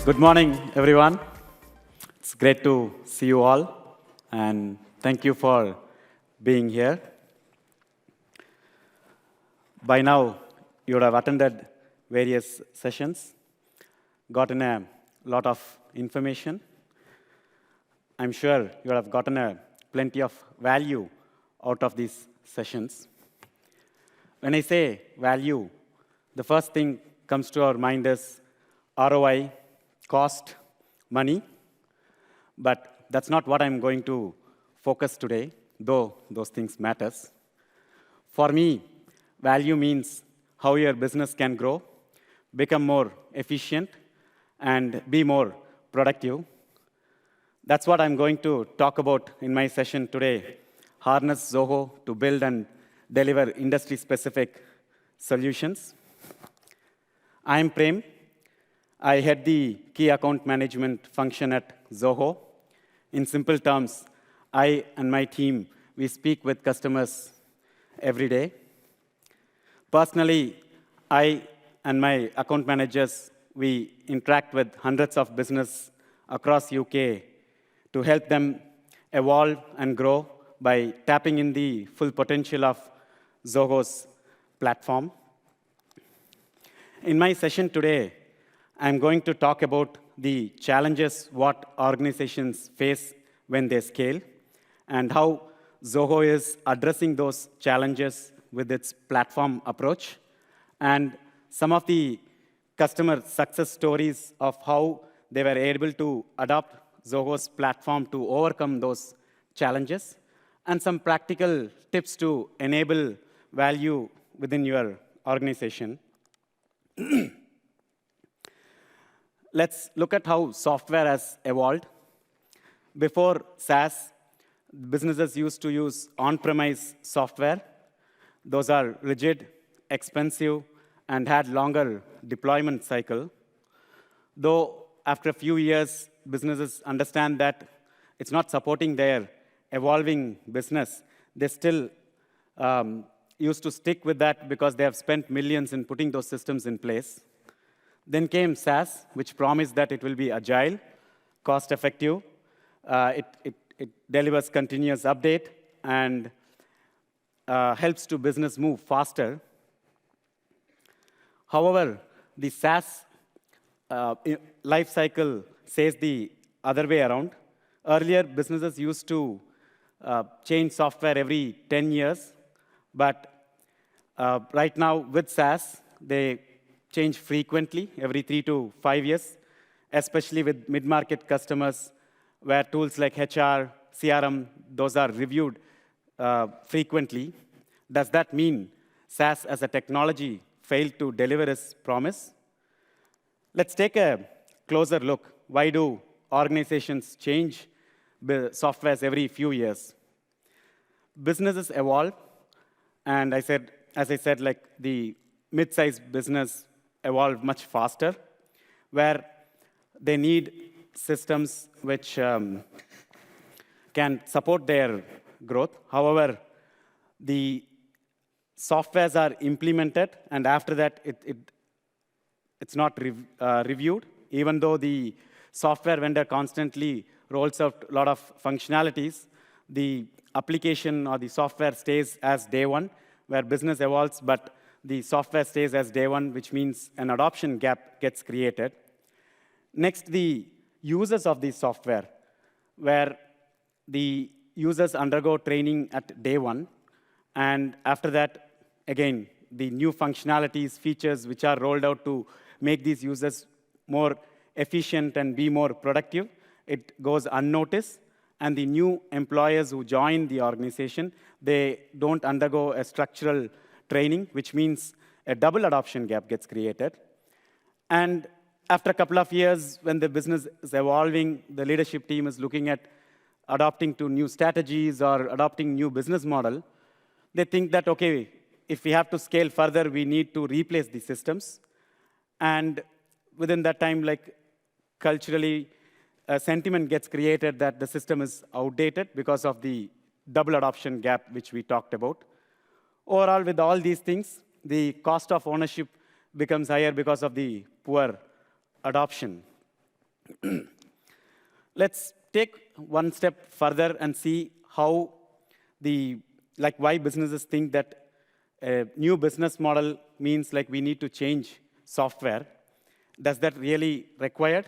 Good morning, everyone. It's great to see you all, and thank you for being here. By now, you would have attended various sessions, gotten a lot of information. I'm sure you would have gotten plenty of value out of these sessions. When I say value, the first thing comes to our mind is ROI, cost, money. But that's not what I'm going to focus today, though those things matters. For me, value means how your business can grow, become more efficient, and be more productive. That's what I'm going to talk about in my session today. Harness Zoho to build and deliver industry-specific solutions. I'm Prem. I head the key account management function at Zoho. In simple terms, I and my team, we speak with customers every day. Personally, I and my account managers, we interact with hundreds of business across UK to help them evolve and grow by tapping in the full potential of Zoho's platform. In my session today, I'm going to talk about the challenges what organizations face when they scale and how Zoho is addressing those challenges with its platform approach, and some of the customer success stories of how they were able to adopt Zoho's platform to overcome those challenges, and some practical tips to enable value within your organization. Let's look at how software has evolved. Before SaaS, businesses used to use on-premise software. Those are rigid, expensive, and had longer deployment cycle. Though after a few years, businesses understand that it's not supporting their evolving business, they still used to stick with that because they have spent millions in putting those systems in place. Then came SaaS, which promised that it will be agile, cost-effective. It delivers continuous update and helps to business move faster. However, the SaaS life cycle says the other way around. Earlier, businesses used to change software every 10 years. But right now, with SaaS, they change frequently, every 3 to 5 years, especially with mid-market customers, where tools like HR, CRM, those are reviewed frequently. Does that mean SaaS as a technology failed to deliver its promise? Let's take a closer look. Why do organizations change softwares every few years? Businesses evolve, and as I said, like the mid-sized business evolve much faster, where they need systems which can support their growth. However, the softwares are implemented, and after that, it's not reviewed, even though the software vendor constantly rolls out a lot of functionalities. The application or the software stays as day one, where business evolves, but the software stays as day one, which means an adoption gap gets created. Next, the users of the software, where the users undergo training at day one, and after that, again, the new functionalities, features which are rolled out to make these users more efficient and be more productive, it goes unnoticed. And the new employers who join the organization, they don't undergo a structural training, which means a double adoption gap gets created. And after a couple of years, when the business is evolving, the leadership team is looking at adopting to new strategies or adopting new business model, they think that, okay, if we have to scale further, we need to replace the systems. And within that time, like culturally, a sentiment gets created that the system is outdated because of the double adoption gap, which we talked about. Overall, with all these things, the cost of ownership becomes higher because of the poor adoption. Let's take one step further and see how why businesses think that a new business model means like we need to change software. Does that really required?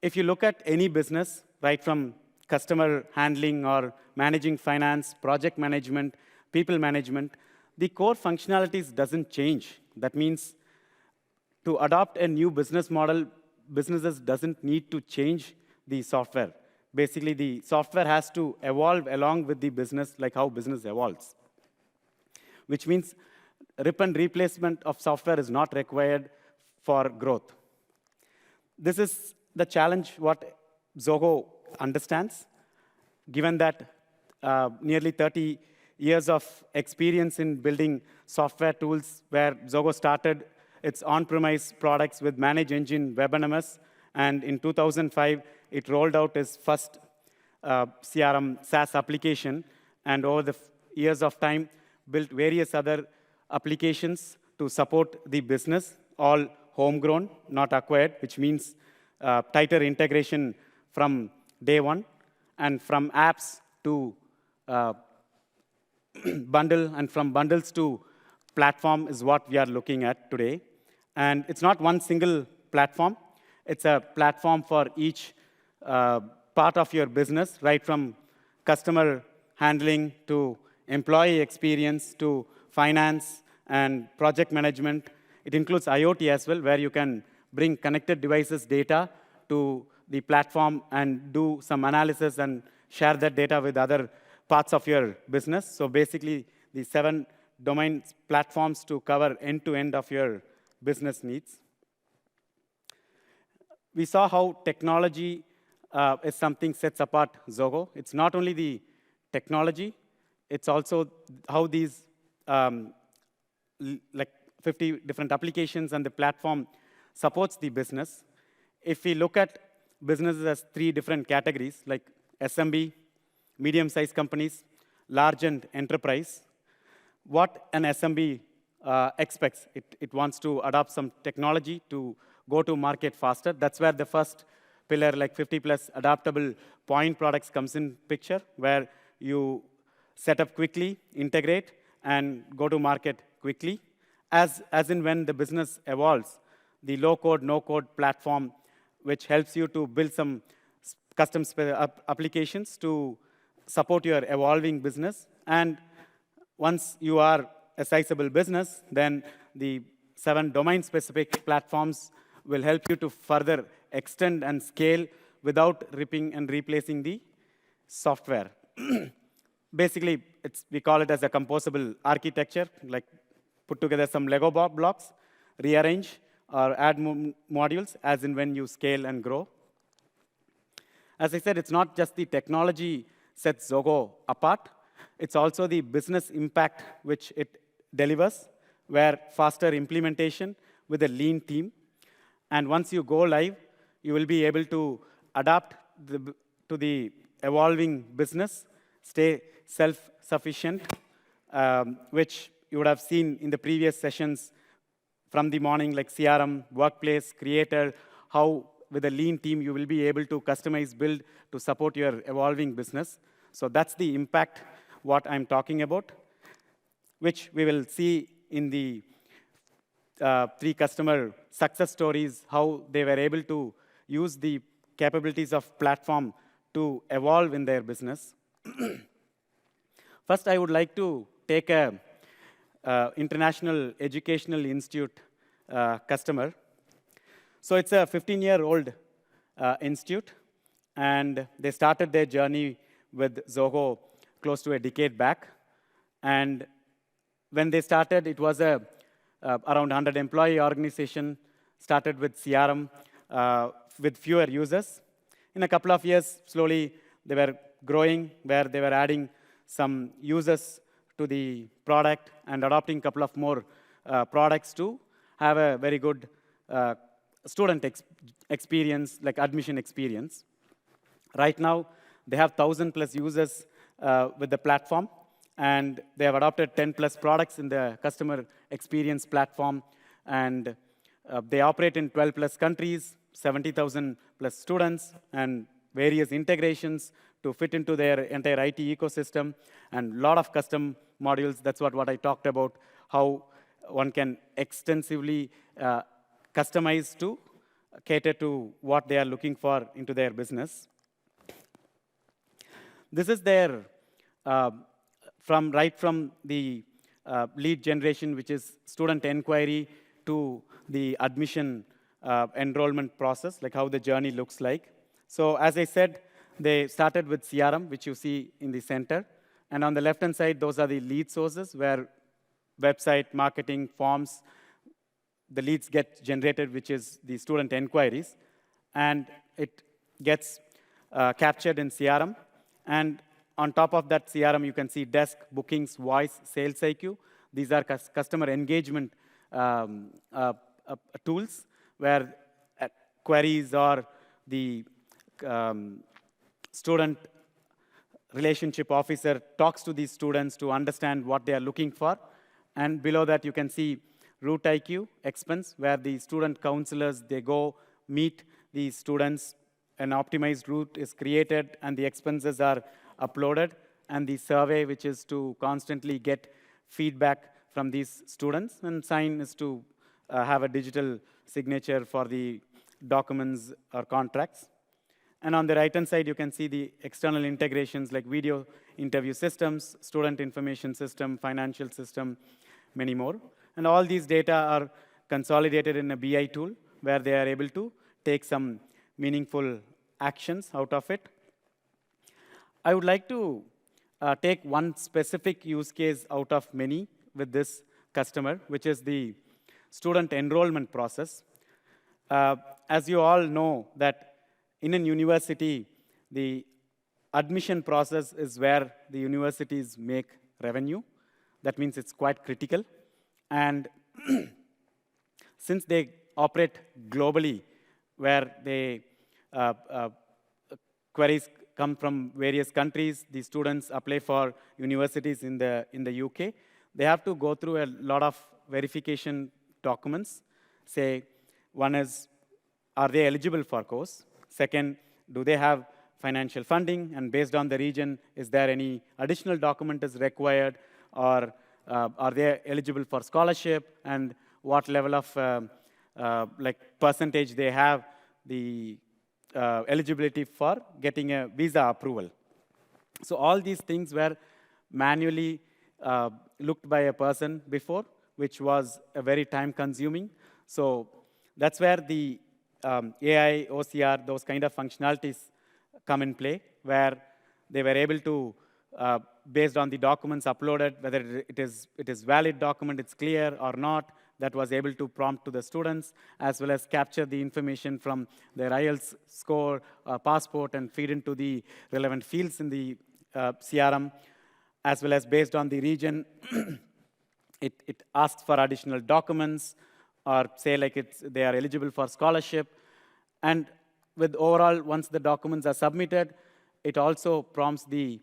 If you look at any business, right from customer handling or managing finance, project management, people management, the core functionalities doesn't change. That means to adopt a new business model, businesses doesn't need to change the software. Basically, the software has to evolve along with the business, like how business evolves, which means rip and replacement of software is not required for growth. This is the challenge what Zoho understands, given that nearly 30 years of experience in building software tools, where Zoho started its on-premise products with Manage Engine WebNMS, and in 2005, it rolled out its first CRM SaaS application, and over the years of time, built various other applications to support the business, all homegrown, not acquired, which means tighter integration from day one, and from apps to bundle, and from bundles to platform is what we are looking at today. And it's not one single platform. It's a platform for each part of your business, right from customer handling to employee experience to finance and project management. It includes IoT as well, where you can bring connected devices data to the platform and do some analysis and share that data with other parts of your business. So basically, the 7 domain platforms to cover end-to-end of your business needs. We saw how technology is something sets apart Zoho. It's not only the technology, it's also how these like 50 different applications and the platform supports the business. If we look at businesses as 3 different categories, like SMB, medium-sized companies, large and enterprise, what an SMB expects. It wants to adopt some technology to go to market faster. That's where the first pillar, like 50+ adaptable point products comes in picture, where you set up quickly, integrate, and go to market quickly. As in when the business evolves, the low-code, no-code platform, which helps you to build some custom applications to support your evolving business. And once you are a sizable business, then the 7 domain-specific platforms will help you to further extend and scale without ripping and replacing the software. Basically, we call it as a composable architecture, like put together some Lego blocks, rearrange, or add modules as in when you scale and grow. As I said, it's not just the technology sets Zoho apart. It's also the business impact which it delivers, where faster implementation with a lean team. And once you go live, you will be able to adapt to the evolving business, stay self-sufficient, which you would have seen in the previous sessions from the morning, like CRM, workplace, creator, how with a lean team you will be able to customize, build to support your evolving business. So that's the impact what I'm talking about, which we will see in the 3 customer success stories, how they were able to use the capabilities of platform to evolve in their business. First, I would like to take a International Educational Institute customer. So it's a 15-year-old institute, and they started their journey with Zoho close to a decade back. And when they started, it was a around 100 employee organization, started with CRM with fewer users. In a couple of years, slowly, they were growing, where they were adding some users to the product and adopting a couple of more products to have a very good student experience, like admission experience. Right now, they have 1,000+ users with the platform, and they have adopted 10+ products in the customer experience platform. And They operate in 12 plus countries, 70,000 plus students, and various integrations to fit into their entire IT ecosystem, and a lot of custom modules. That's what I talked about, how one can extensively customize to cater to what they are looking for into their business. This is their, right from the lead generation, which is student inquiry, to the admission enrollment process, like how the journey looks like. So as I said, they started with CRM, which you see in the center. And on the left-hand side, those are the lead sources where website, marketing, forms, the leads get generated, which is the student inquiries. And it gets captured in CRM. And on top of that CRM, you can see desk, bookings, voice, sales IQ. These are customer engagement tools where queries or the student relationship officer talks to these students to understand what they are looking for. And below that, you can see route IQ, expense, where the student counselors, they go meet the students. An optimized route is created, and the expenses are uploaded. And the survey, which is to constantly get feedback from these students. And sign is to have a digital signature for the documents or contracts. And on the right-hand side, you can see the external integrations like video interview systems, student information system, financial system, many more. And all these data are consolidated in a BI tool where they are able to take some meaningful actions out of it. I would like to take one specific use case out of many with this customer, which is the student enrollment process. As you all know, that in a university, the admission process is where the universities make revenue. That means it's quite critical. And since they operate globally, where they queries come from various countries, the students apply for universities in the UK, they have to go through a lot of verification documents. Say, one is, are they eligible for course? Second, do they have financial funding? And based on the region, is there any additional document is required? Or are they eligible for scholarship? And what level of percentage they have the eligibility for getting a visa approval. So all these things were manually looked by a person before, which was a very time-consuming. So that's where the AI, OCR, those kind of functionalities come in play, where they were able to, based on the documents uploaded, whether it is valid document, it's clear or not, that was able to prompt to the students, as well as capture the information from their IELTS score, passport, and feed into the relevant fields in the CRM, as well as based on the region, it asks for additional documents, or say like they are eligible for scholarship. And with overall, once the documents are submitted, it also prompts the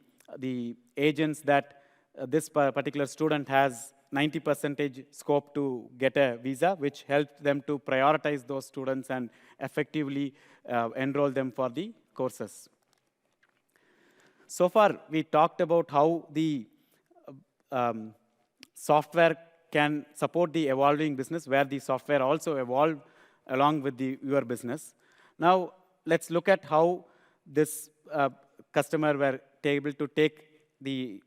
agents that this particular student has 90% scope to get a visa, which helps them to prioritize those students and effectively enroll them for the courses. So far, we talked about how the software can support the evolving business, where the software also evolve along with your business. Now, let's look at how this customer were able to take the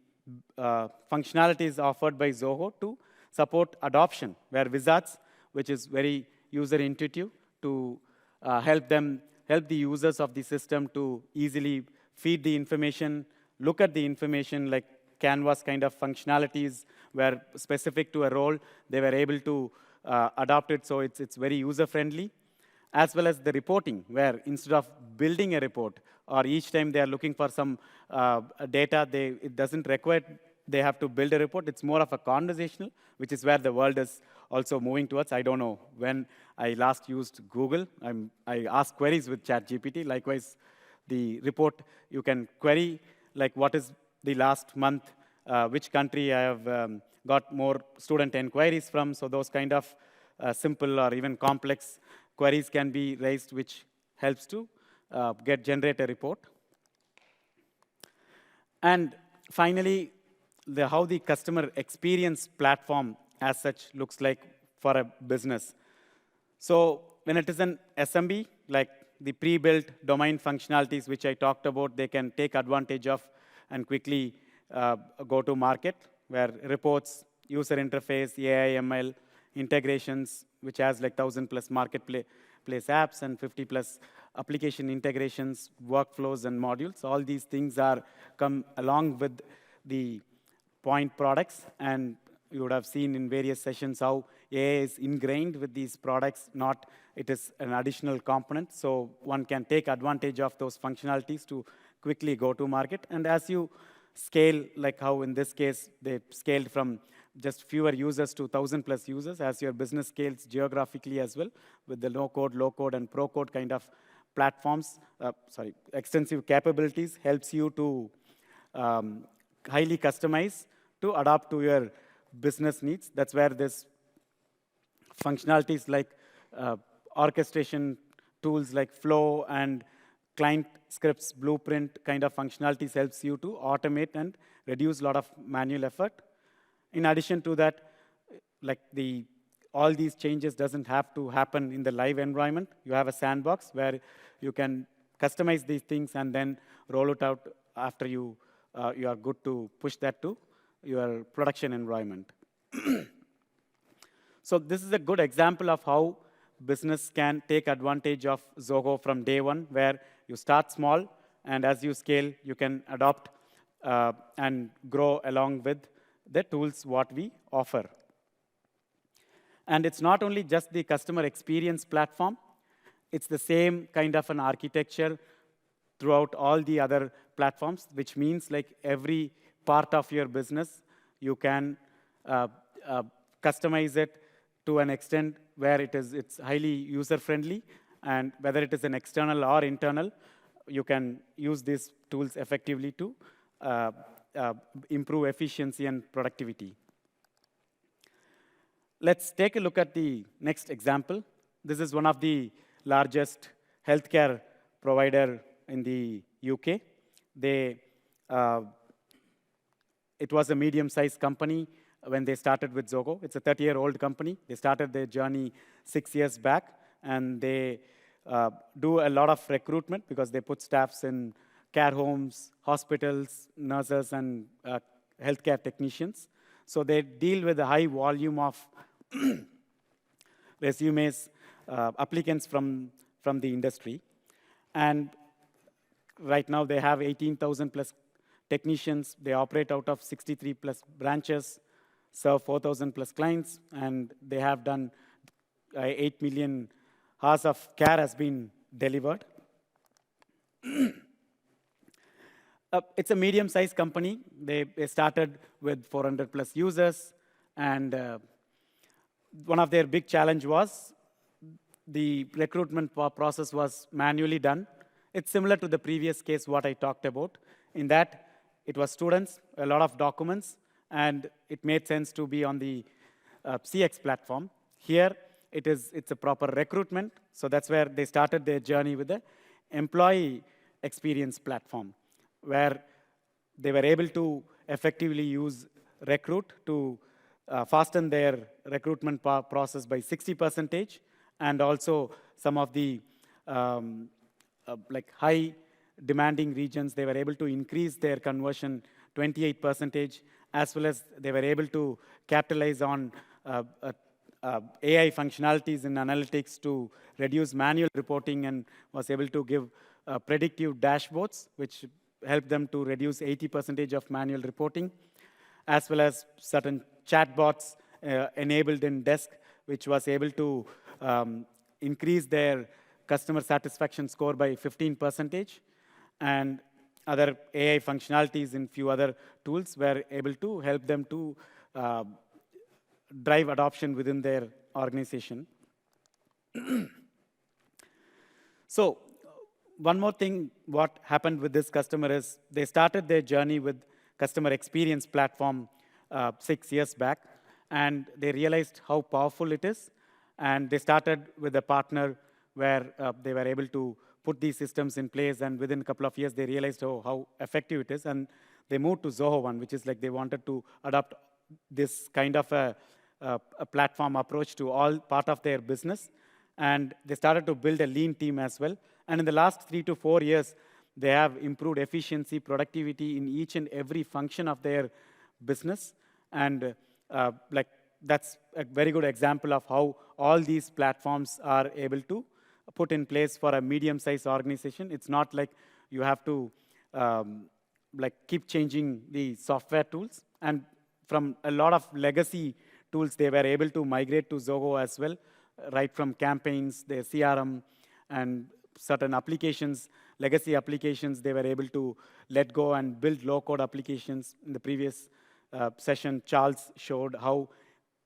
functionalities offered by Zoho to support adoption, where wizards, which is very user-intuitive, to help the users of the system to easily feed the information, look at the information, like Canvas kind of functionalities were specific to a role. They were able to adopt it, so it's very user-friendly. As well as the reporting, where instead of building a report, or each time they are looking for some data, it doesn't require they have to build a report. It's more of a conversational, which is where the world is also moving towards. I don't know when I last used Google. I ask queries with ChatGPT. Likewise, the report, you can query, like what is the last month, which country I have got more student inquiries from. So those kind of simple or even complex queries can be raised, which helps to generate a report. And finally, how the customer experience platform as such looks like for a business. So when it is an SMB, like the pre-built domain functionalities which I talked about, they can take advantage of and quickly go to market, where reports, user interface, AI, ML, integrations, which has like 1,000+ marketplace apps and 50+ application integrations, workflows, and modules. All these things are come along with the point products, and you would have seen in various sessions how AI is ingrained with these products, not it is an additional component. So one can take advantage of those functionalities to quickly go to market. And as you scale, like how in this case, they scaled from just fewer users to 1,000+ users, as your business scales geographically as well, with the no-code, low-code, and pro-code kind of platforms, extensive capabilities helps you to highly customize to adapt to your business needs. That's where this functionalities like orchestration tools like Flow and client scripts, blueprint kind of functionalities helps you to automate and reduce a lot of manual effort. In addition to that, like all these changes doesn't have to happen in the live environment. You have a sandbox where you can customize these things and then roll it out after you are good to push that to your production environment. So this is a good example of how business can take advantage of Zoho from day one, where you start small, and as you scale, you can adopt and grow along with the tools what we offer. And it's not only just the customer experience platform, it's the same kind of an architecture throughout all the other platforms, which means like every part of your business, you can customize it to an extent where it's highly user-friendly, and whether it is an external or internal, you can use these tools effectively to improve efficiency and productivity. Let's take a look at the next example. This is one of the largest healthcare provider in the UK. It was a medium-sized company when they started with Zoho. It's a 30-year-old company. They started their journey 6 years back, and they do a lot of recruitment because they put staffs in care homes, hospitals, nurses, and healthcare technicians. So they deal with a high volume of resumes, applicants from the industry. And right now they have 18,000+ technicians. They operate out of 63+ branches, serve 4,000+ clients, and they have done 8 million hours of care has been delivered. It's a medium-sized company. They started with 400+ users, and one of their big challenge was the recruitment process was manually done. It's similar to the previous case what I talked about, in that it was students, a lot of documents, and it made sense to be on the CX platform. Here, it's a proper recruitment, so that's where they started their journey with the employee experience platform, where they were able to effectively use Recruit to fasten their recruitment process by 60%, and also some of the like high demanding regions, they were able to increase their conversion 28%, as well as they were able to capitalize on AI functionalities in analytics to reduce manual reporting, and was able to give predictive dashboards, which helped them to reduce 80% of manual reporting, as well as certain chatbots enabled in desk, which was able to increase their customer satisfaction score by 15%, and other AI functionalities in few other tools were able to help them to drive adoption within their organization. So one more thing, what happened with this customer is they started their journey with customer experience platform 6 years back, and they realized how powerful it is. And they started with a partner where they were able to put these systems in place, and within a couple of years, they realized, oh, how effective it is, and they moved to Zoho One, which is like they wanted to adopt this kind of a platform approach to all part of their business. And they started to build a lean team as well. And in the last 3 to 4 years, they have improved efficiency, productivity in each and every function of their business. And like that's a very good example of how all these platforms are able to put in place for a medium-sized organization. It's not like you have to like keep changing the software tools. And from a lot of legacy tools, they were able to migrate to Zoho as well, right from campaigns, their CRM, and certain applications, legacy applications, they were able to let go and build low-code applications. In the previous session, Charles showed how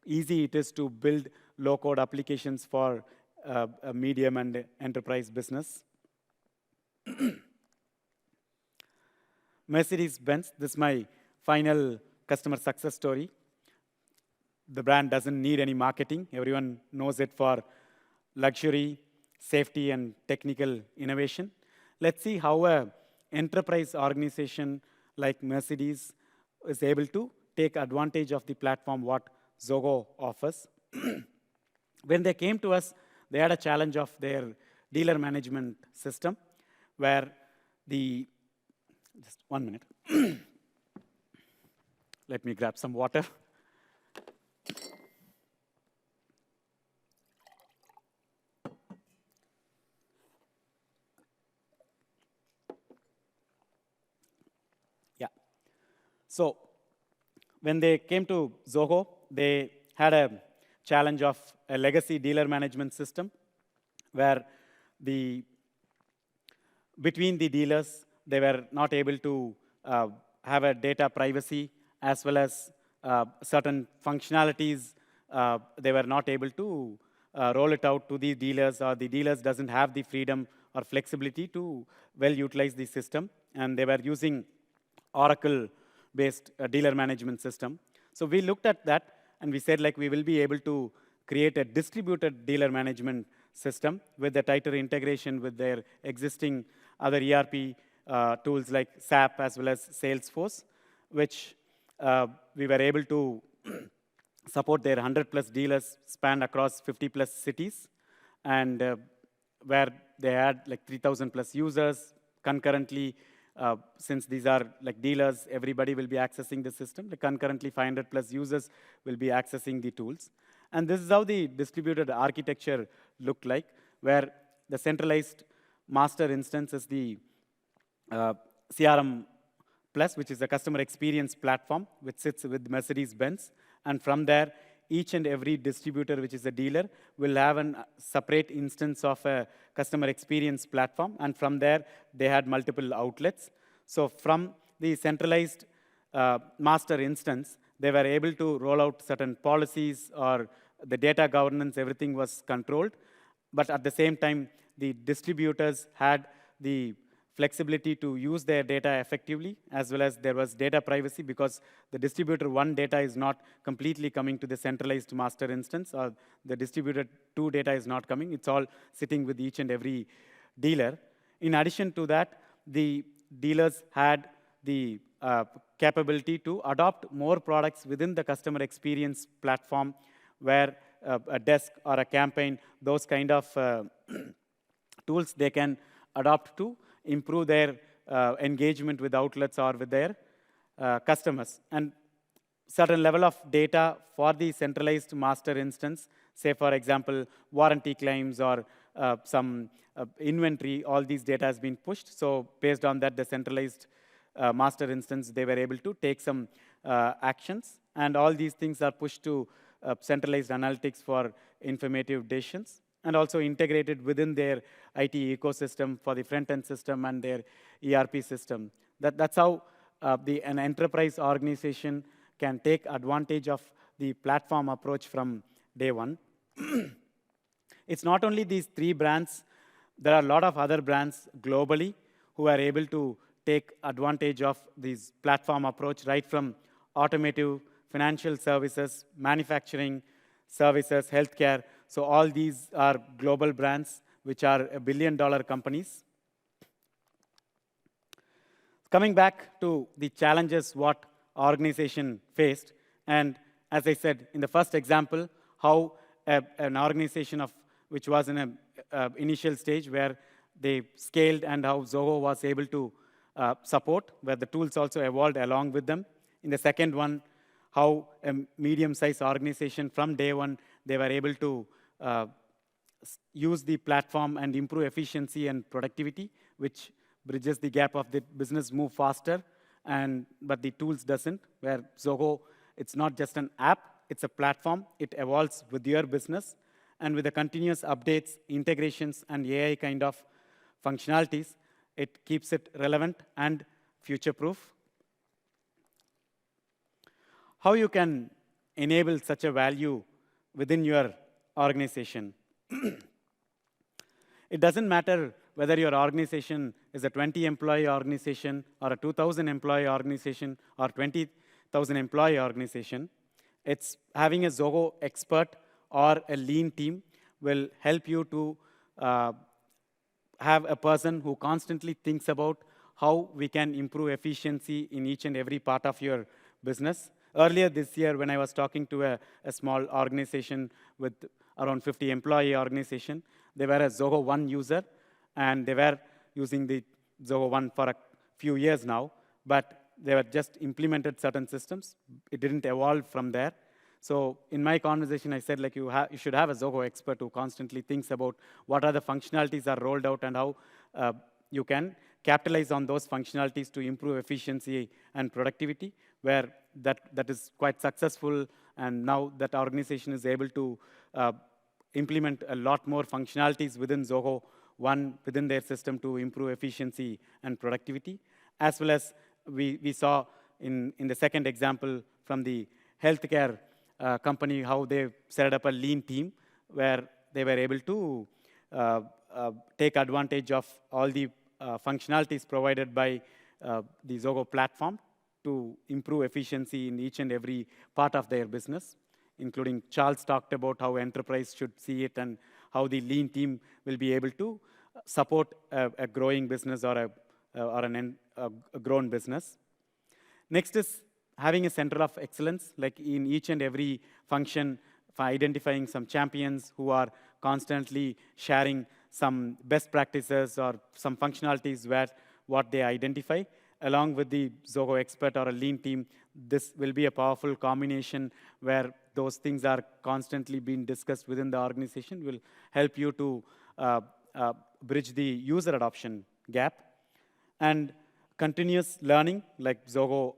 easy it is to build low-code applications for a medium and enterprise business. Mercedes-Benz, this is my final customer success story. The brand doesn't need any marketing. Everyone knows it for luxury, safety, and technical innovation. Let's see how an enterprise organization like Mercedes is able to take advantage of the platform what Zoho offers. When they came to us, they had a challenge of their dealer management system, where just 1 minute. Let me grab some water. Yeah. So when they came to Zoho, they had a challenge of a legacy dealer management system, where between the dealers, they were not able to have a data privacy, as well as certain functionalities. They were not able to roll it out to the dealers, or the dealers doesn't have the freedom or flexibility to well utilize the system. And they were using Oracle-based dealer management system. So we looked at that, and we said, like, we will be able to create a distributed dealer management system with a tighter integration with their existing other ERP tools like SAP as well as Salesforce, which we were able to support their 100+ dealers spanned across 50+ cities, and where they had like 3,000+ users concurrently. Since these are like dealers, everybody will be accessing the system. Like concurrently, 500+ users will be accessing the tools. And this is how the distributed architecture looked like, where the centralized master instance is the CRM Plus, which is a customer experience platform, which sits with Mercedes-Benz. And from there, each and every distributor, which is a dealer, will have a separate instance of a customer experience platform. And from there, they had multiple outlets. So from the centralized master instance, they were able to roll out certain policies, or the data governance, everything was controlled. But at the same time, the distributors had the flexibility to use their data effectively, as well as there was data privacy, because the distributor 1 data is not completely coming to the centralized master instance, or the distributor 2 data is not coming. It's all sitting with each and every dealer. In addition to that, the dealers had the capability to adopt more products within the customer experience platform, where a desk or a campaign, those kind of tools they can adopt to improve their engagement with outlets or with their customers. And certain level of data for the centralized master instance, say for example, warranty claims or some inventory, all these data has been pushed. So based on that, the centralized master instance, they were able to take some actions. And all these things are pushed to centralized analytics for informative decisions, and also integrated within their IT ecosystem for the front-end system and their ERP system. That's how an enterprise organization can take advantage of the platform approach from day one. It's not only these 3 brands. There are a lot of other brands globally who are able to take advantage of this platform approach, right from automotive, financial services, manufacturing, services, healthcare. So all these are global brands, which are $1 billion companies. Coming back to the challenges what organization faced, and as I said in the first example, how an organization which was in an initial stage where they scaled and how Zoho was able to support, where the tools also evolved along with them. In the second one, how a medium-sized organization from day one, they were able to use the platform and improve efficiency and productivity, which bridges the gap of the business move faster, but the tools doesn't, where Zoho, it's not just an app, it's a platform. It evolves with your business, and with the continuous updates, integrations, and AI kind of functionalities, it keeps it relevant and future-proof. How you can enable such a value within your organization. It doesn't matter whether your organization is a 20-employee organization or a 2,000-employee organization or 20,000-employee organization. It's having a Zoho expert or a lean team will help you to have a person who constantly thinks about how we can improve efficiency in each and every part of your business. Earlier this year, when I was talking to a small organization with around 50 employee organization, they were a Zoho One user, and they were using the Zoho One for a few years now, but they were just implemented certain systems. It didn't evolve from there. So in my conversation, I said, like, you should have a Zoho expert who constantly thinks about what are the functionalities are rolled out and how you can capitalize on those functionalities to improve efficiency and productivity, where that is quite successful, and now that organization is able to implement a lot more functionalities within Zoho One, within their system to improve efficiency and productivity, as well as we saw in the second example from the healthcare company, how they set up a lean team where they were able to take advantage of all the functionalities provided by the Zoho platform to improve efficiency in each and every part of their business, including Charles talked about how enterprise should see it and how the lean team will be able to support a growing business or a grown business. Next is having a center of excellence, like in each and every function, for identifying some champions who are constantly sharing some best practices or some functionalities where what they identify. Along with the Zoho expert or a lean team, this will be a powerful combination where those things are constantly being discussed within the organization, will help you to bridge the user adoption gap. And continuous learning, like Zoho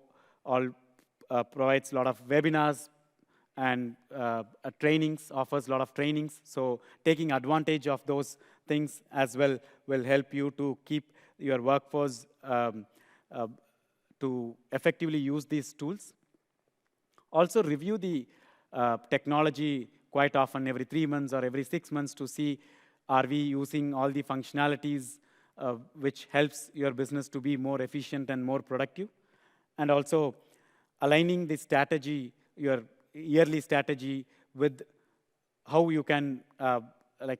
provides a lot of webinars and trainings, offers a lot of trainings. So taking advantage of those things as well will help you to keep your workforce to effectively use these tools. Also review the technology quite often, every 3 months or every 6 months, to see are we using all the functionalities which helps your business to be more efficient and more productive. And also aligning the strategy, your yearly strategy, with how you can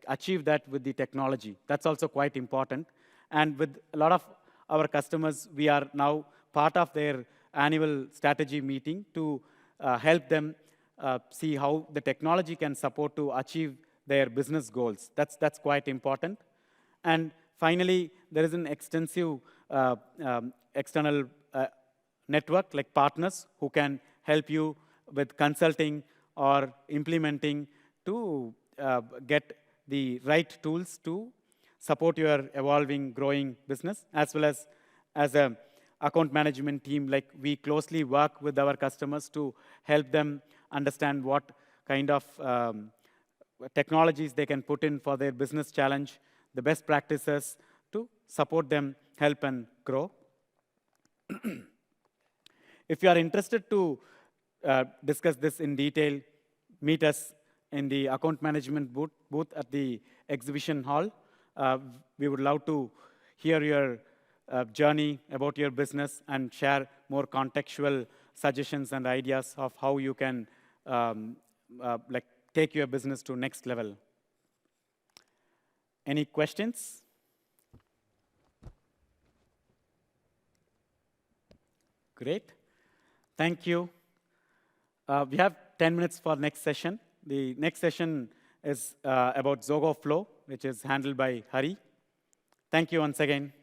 achieve that with the technology. That's also quite important. And with a lot of our customers, we are now part of their annual strategy meeting to help them see how the technology can support to achieve their business goals. That's quite important. And finally, there is an extensive external network, like partners, who can help you with consulting or implementing to get the right tools to support your evolving, growing business, as well as a account management team. Like, we closely work with our customers to help them understand what kind of technologies they can put in for their business challenge, the best practices to support them, help, and grow. If you are interested to discuss this in detail, meet us in the account management booth at the exhibition hall. We would love to hear your journey about your business and share more contextual suggestions and ideas of how you can take your business to next level. Any questions? Great. Thank you. We have 10 minutes for next session. The next session is about Zoho Flow, which is handled by Hari. Thank you once again.